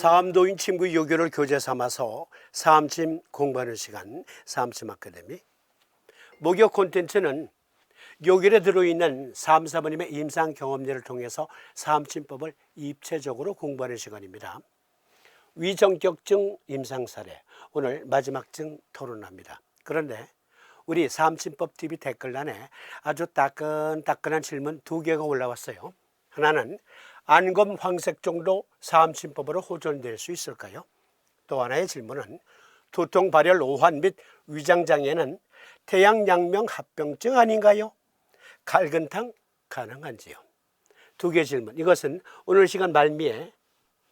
사암도인 친구 요교를 교재 삼아서 사암침 공부하는 시간, 사암침 아카데미. 목요 콘텐츠는 요결에 들어있는 사암사부님의 임상 경험례를 통해서 사암침법을 입체적으로 공부하는 시간입니다. 위정격증 임상 사례, 오늘 마지막 증 토론합니다. 그런데 우리 사암침법 TV 댓글란에 아주 따끈따끈한 질문 2개가 올라왔어요. 하나는 안검 황색 정도 사암침법으로 호전될 수 있을까요? 또 하나의 질문은 두통 발열 오한 및 위장장애는 태양양명 합병증 아닌가요? 갈근탕 가능한지요? 2개 질문, 이것은 오늘 시간 말미에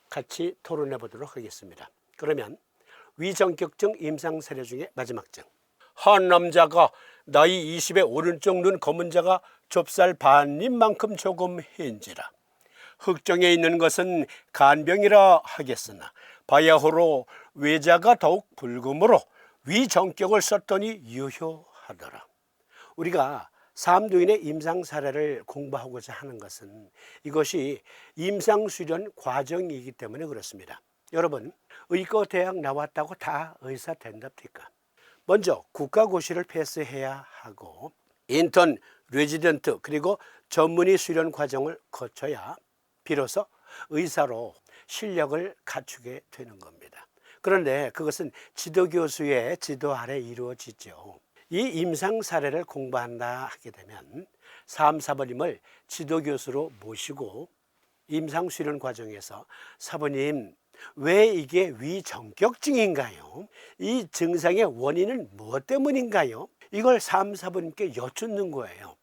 같이 토론해 보도록 하겠습니다. 그러면 위정격증 임상 사례 중에 마지막 증. 한 남자가 나이 20에 오른쪽 눈 검은 자가 좁쌀 반입만큼 조금 현지라. 흑정에 있는 것은 간병이라 하겠으나 바야흐로 외자가 더욱 붉음으로 위정격을 썼더니 유효하더라. 우리가 사암도인의 임상 사례를 공부하고자 하는 것은 이것이 임상수련 과정이기 때문에 그렇습니다. 여러분, 의과대학 나왔다고 다 의사 된답니까? 먼저 국가고시를 패스해야 하고 인턴, 레지던트 그리고 전문의 수련 과정을 거쳐야 비로소 의사로 실력을 갖추게 되는 겁니다. 그런데 그것은 지도교수의 지도 아래 이루어지죠. 이 임상 사례를 공부한다 하게 되면 사암사부님을 지도교수로 모시고 임상 수련 과정에서 사부님, 왜 이게 위정격증인가요? 이 증상의 원인은 무엇 때문인가요? 이걸 사암사부님께 여쭙는 거예요.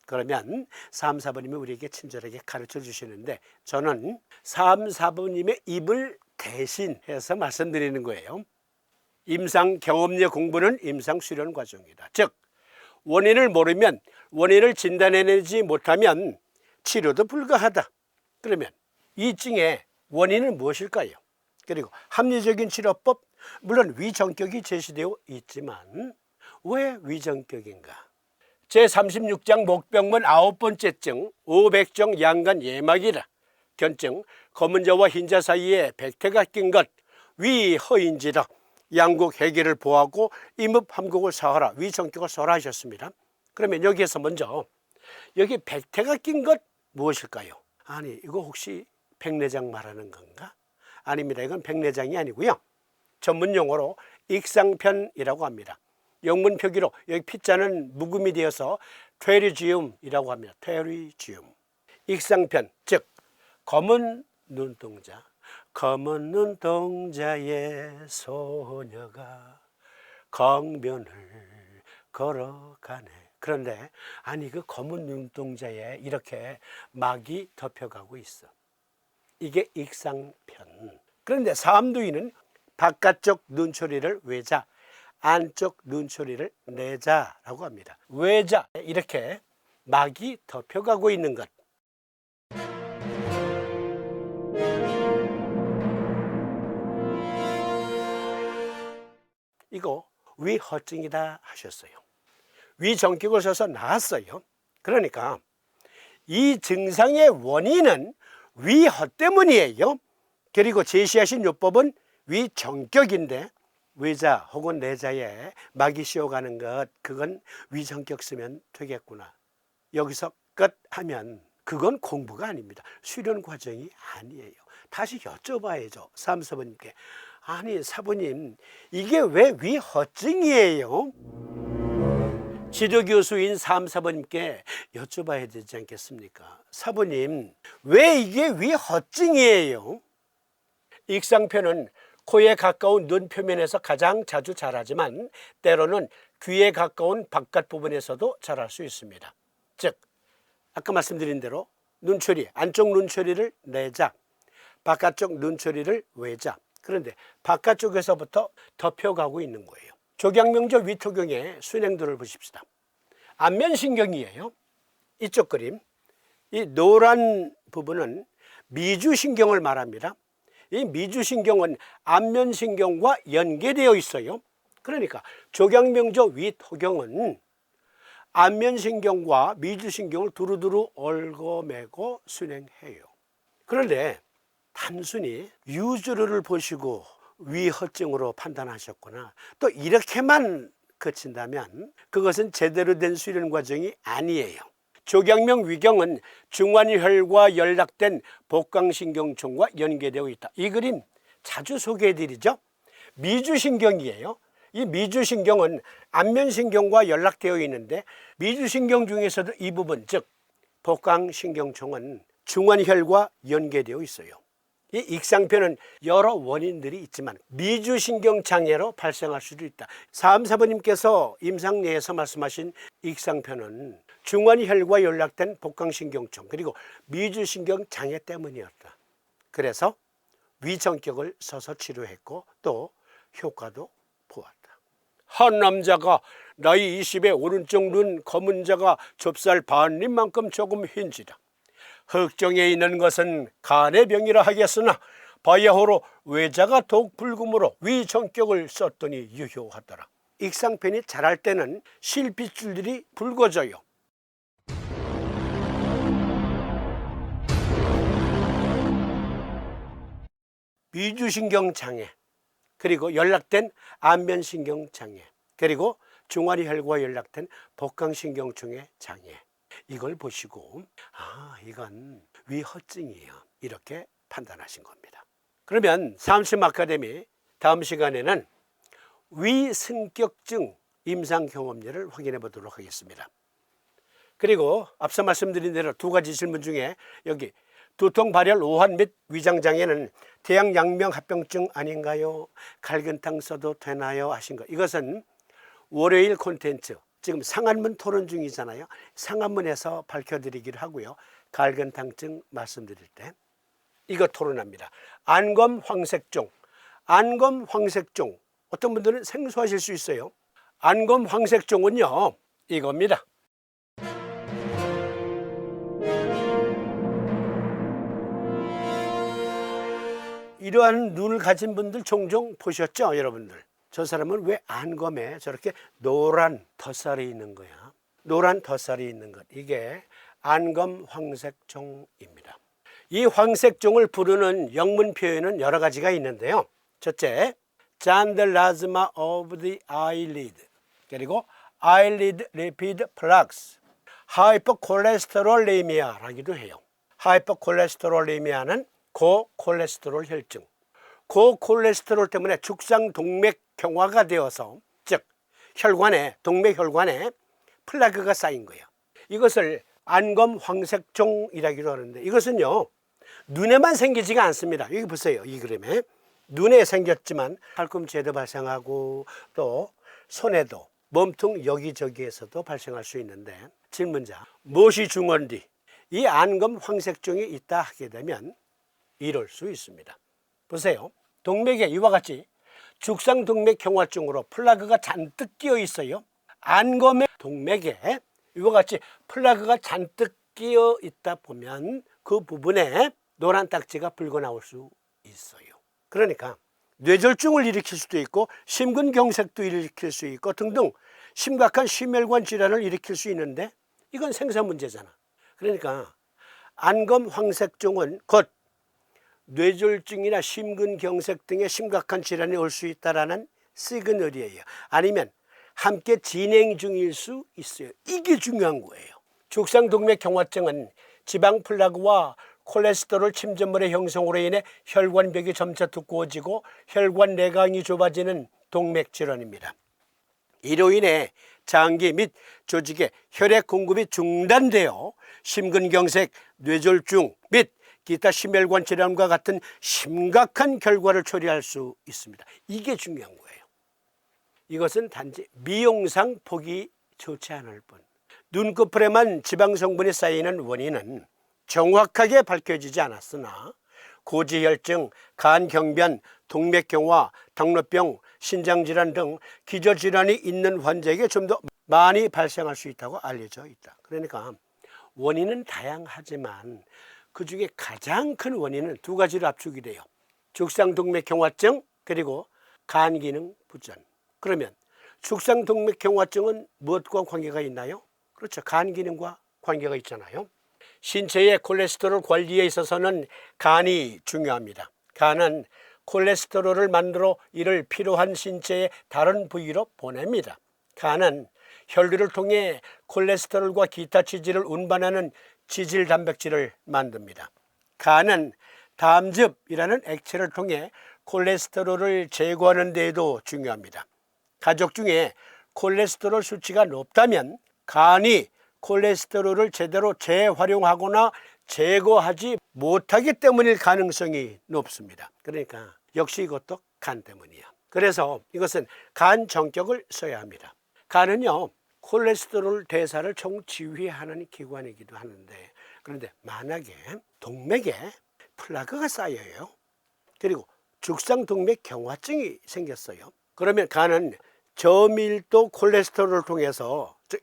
그러면 사암사부님이 우리에게 친절하게 가르쳐 주시는데 저는 사암사부님의 입을 대신해서 말씀드리는 거예요. 임상 경험례 공부는 임상 수련 과정이다. 즉 원인을 모르면, 원인을 진단해내지 못하면 치료도 불가하다. 그러면 이 증의 원인은 무엇일까요? 그리고 합리적인 치료법, 물론 위정격이 제시되어 있지만 왜 위정격인가? 제36장 목병문 9번째 증, 오백정 양간 예막이라. 견증, 검은 자와 흰 자 사이에 백태가 낀 것, 위허인지라. 양국 해계를 보하고 임읍함국을 사하라. 위정격을 써라 하셨습니다. 그러면 여기에서 먼저 여기 백태가 낀 것 무엇일까요? 아니, 이거 혹시 백내장 말하는 건가? 아닙니다. 이건 백내장이 아니고요. 전문 용어로 익상편이라고 합니다. 영문 표기로 여기 피자는 묵음이 되어서 퇴리지움이라고 합니다. 퇴리지움. 익상편, 즉 검은 눈동자, 검은 눈동자의 소녀가 강변을 걸어가네. 그런데 아니, 그 검은 눈동자에 이렇게 막이 덮여가고 있어. 이게 익상편. 그런데 사암도인은 바깥쪽 눈초리를 외자, 안쪽 눈초리를 내자라고 합니다. 외자, 이렇게 막이 덮여가고 있는 것. 이거 위허증이다 하셨어요. 위정격을 써서 나았어요. 그러니까 이 증상의 원인은 위허 때문이에요. 그리고 제시하신 요법은 위정격인데 외자 혹은 내자에 막이 씌워가는 것, 그건 위정격 쓰면 되겠구나. 여기서 끝 하면 그건 공부가 아닙니다. 수련 과정이 아니에요. 다시 여쭤봐야죠. 사암사부님께. 아니, 사부님, 이게 왜 위허증이에요? 지도교수인 사암사부님께 여쭤봐야 되지 않겠습니까? 사부님, 왜 이게 위허증이에요? 익상편은 코에 가까운 눈 표면에서 가장 자주 자라지만 때로는 귀에 가까운 바깥 부분에서도 자랄 수 있습니다. 즉, 아까 말씀드린 대로 눈초리, 안쪽 눈초리를 내자, 바깥쪽 눈초리를 외자. 그런데 바깥쪽에서부터 덮여가고 있는 거예요. 조경명조 위토경의 순행도를 보십시다. 안면신경이에요. 이쪽 그림, 이 노란 부분은 미주신경을 말합니다. 이 미주신경은 안면신경과 연계되어 있어요. 그러니까 조경명조 위토경은 안면신경과 미주신경을 두루두루 얽어매고 순행해요. 그런데 단순히 유주를 보시고 위허증으로 판단하셨구나, 또 이렇게만 그친다면 그것은 제대로 된 수련 과정이 아니에요. 조경명 위경은 중환혈과 연락된 복강신경총과 연계되어 있다. 이 그림 자주 소개해드리죠. 미주신경이에요. 이 미주신경은 안면신경과 연락되어 있는데, 미주신경 중에서도 이 부분, 즉 복강신경총은 중환혈과 연계되어 있어요. 이 익상편은 여러 원인들이 있지만 미주신경 장애로 발생할 수도 있다. 4345님께서 임상례에서 말씀하신 익상편은 중환혈과 연락된 복강신경총 그리고 미주신경 장애 때문이었다. 그래서 위전격을 써서 치료했고 또 효과도 보았다. 한 남자가 나이 20에 오른쪽 눈 검은 자가 좁쌀 반입만큼 조금 흰지라. 흑정에 있는 것은 간의 병이라 하겠으나 바야호로 외자가 더욱 붉음으로 위전격을 썼더니 유효하더라. 익상편이 자랄 때는 실핏줄들이 붉어져요. 미주신경 장애, 그리고 연락된 안면신경 장애, 그리고 중환혈과 연락된 복강신경총의 장애, 이걸 보시고 이건 위허증이에요, 이렇게 판단하신 겁니다. 그러면 삼심 아카데미 다음 시간에는 위승격증 임상경험률을 확인해 보도록 하겠습니다. 그리고 앞서 말씀드린 대로 두 가지 질문 중에 여기 두통 발열 오한 및 위장장애는 태양양명합병증 아닌가요? 갈근탕 써도 되나요? 하신 거, 이것은 월요일 콘텐츠, 지금 상한문 토론 중이잖아요. 상한문에서 밝혀드리기를 하고요. 갈근탕증 말씀드릴 때 이거 토론합니다. 안검황색종, 안검황색종 어떤 분들은 생소하실 수 있어요. 안검황색종은요, 이겁니다. 이러한 눈을 가진 분들 종종 보셨죠, 여러분들? 저 사람은 왜 안검에 저렇게 노란 덧살이 있는 거야? 노란 덧살이 있는 것, 이게 안검황색종입니다. 이 황색종을 부르는 영문 표현은 여러 가지가 있는데요. 첫째, Jandelasma of the eyelid, 그리고 eyelid lipid plaques, 하이퍼콜레스테롤레미아라기도 해요. 하이퍼콜레스테롤레미아는 고콜레스테롤 혈증, 고콜레스테롤 때문에 죽상동맥경화가 되어서, 즉 혈관에, 동맥혈관에 플라그가 쌓인 거예요. 이것을 안검황색종이라기도 하는데, 이것은요 눈에만 생기지가 않습니다. 여기 보세요, 이 그림에 눈에 생겼지만 팔꿈치에도 발생하고 또 손에도, 몸통 여기저기에서도 발생할 수 있는데, 질문자 무엇이 중원디? 이 안검황색종이 있다 하게 되면 이럴 수 있습니다. 보세요, 동맥에 이와 같이 죽상동맥경화증으로 플라그가 잔뜩 끼어 있어요. 안검의 동맥에 이와 같이 플라그가 잔뜩 끼어 있다 보면 그 부분에 노란 딱지가 붉어 나올 수 있어요. 그러니까 뇌졸중을 일으킬 수도 있고 심근경색도 일으킬 수 있고 등등 심각한 심혈관 질환을 일으킬 수 있는데, 이건 생사 문제잖아. 그러니까 안검황색종은 곧 뇌졸중이나 심근경색 등의 심각한 질환이 올 수 있다는 시그널이에요. 아니면 함께 진행 중일 수 있어요. 이게 중요한 거예요. 죽상동맥경화증은 지방 플라그와 콜레스테롤 침전물의 형성으로 인해 혈관벽이 점차 두꺼워지고 혈관 내강이 좁아지는 동맥 질환입니다. 이로 인해 장기 및 조직의 혈액 공급이 중단되어 심근경색, 뇌졸중 및 기타 심혈관 질환과 같은 심각한 결과를 초래할 수 있습니다. 이게 중요한 거예요. 이것은 단지 미용상 보기 좋지 않을 뿐, 눈꺼풀에만 지방 성분이 쌓이는 원인은 정확하게 밝혀지지 않았으나 고지혈증, 간경변, 동맥경화, 당뇨병, 신장질환 등 기저질환이 있는 환자에게 좀 더 많이 발생할 수 있다고 알려져 있다. 그러니까 원인은 다양하지만 그 중에 가장 큰 원인은 두 가지로 압축이 돼요. 죽상동맥경화증 그리고 간기능 부전. 그러면 죽상동맥경화증은 무엇과 관계가 있나요? 그렇죠, 간기능과 관계가 있잖아요. 신체의 콜레스테롤 관리에 있어서는 간이 중요합니다. 간은 콜레스테롤을 만들어 이를 필요한 신체의 다른 부위로 보냅니다. 간은 혈류를 통해 콜레스테롤과 기타 지질을 운반하는 지질 단백질을 만듭니다. 간은 담즙이라는 액체를 통해 콜레스테롤을 제거하는 데에도 중요합니다. 가족 중에 콜레스테롤 수치가 높다면 간이 콜레스테롤을 제대로 재활용하거나 제거하지 못하기 때문일 가능성이 높습니다. 그러니까 역시 이것도 간 때문이야. 그래서 이것은 간 정격을 써야 합니다. 간은요, 콜레스테롤 대사를 총지휘하는 기관이기도 하는데, 그런데 만약에 동맥에 플라그가 쌓여요. 그리고 죽상동맥 경화증이 생겼어요. 그러면 간은 저밀도 콜레스테롤을 통해서, 즉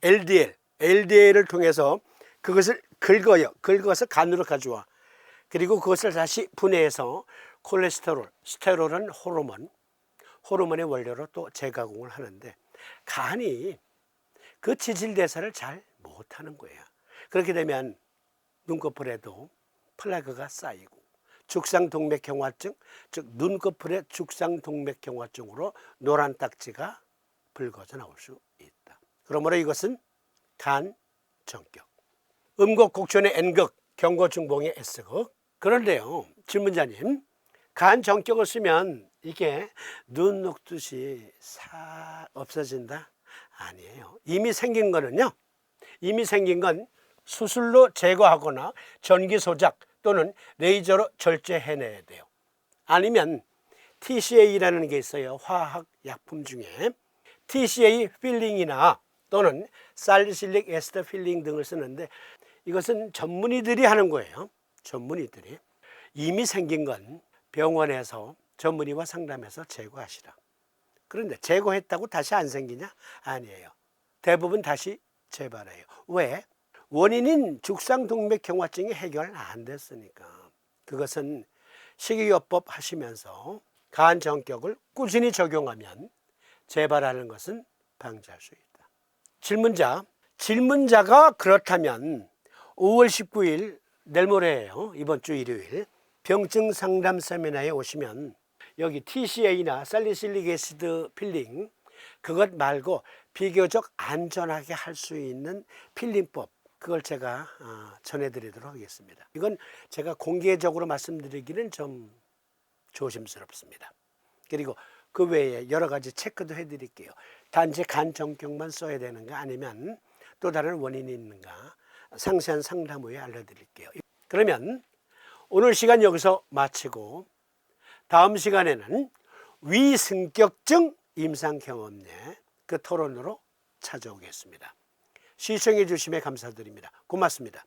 LDL을 통해서 그것을 긁어서 간으로 가져와. 그리고 그것을 다시 분해해서 콜레스테롤, 스테롤은 호르몬의 원료로 또 재가공을 하는데, 간이 그 지질 대사를 잘 못하는 거예요. 그렇게 되면 눈꺼풀에도 플라그가 쌓이고 죽상동맥경화증, 즉 눈꺼풀의 죽상동맥경화증으로 노란 딱지가 붉어져 나올 수 있다. 그러므로 이것은 간 정격. 음극 곡천의 N극, 경고중봉의 S극. 그런데요, 질문자님, 간 정격을 쓰면 이게 눈 녹듯이 싹 없어진다? 아니에요. 이미 생긴 건 수술로 제거하거나 전기 소작 또는 레이저로 절제해내야 돼요. 아니면 TCA라는 게 있어요. 화학 약품 중에 TCA 필링이나 또는 살리실릭 에스터 필링 등을 쓰는데, 이것은 전문의들이 하는 거예요. 전문의들이. 이미 생긴 건 병원에서 전문의와 상담해서 제거하시라. 그런데 제거했다고 다시 안 생기냐? 아니에요. 대부분 다시 재발해요. 왜? 원인인 죽상동맥경화증이 해결 안 됐으니까. 그것은 식이요법 하시면서 간 정격을 꾸준히 적용하면 재발하는 것은 방지할 수 있다. 질문자가 그렇다면 5월 19일 내일 모레예요. 이번 주 일요일 병증 상담 세미나에 오시면 여기 TCA나 살리실릭 애시드 필링, 그것 말고 비교적 안전하게 할 수 있는 필링법, 그걸 제가 전해드리도록 하겠습니다. 이건 제가 공개적으로 말씀드리기는 좀 조심스럽습니다. 그리고 그 외에 여러 가지 체크도 해드릴게요. 단지 간 정격만 써야 되는가, 아니면 또 다른 원인이 있는가, 상세한 상담 후에 알려드릴게요. 그러면 오늘 시간 여기서 마치고 다음 시간에는 위승격증 임상경험례 그 토론으로 찾아오겠습니다. 시청해 주심에 감사드립니다. 고맙습니다.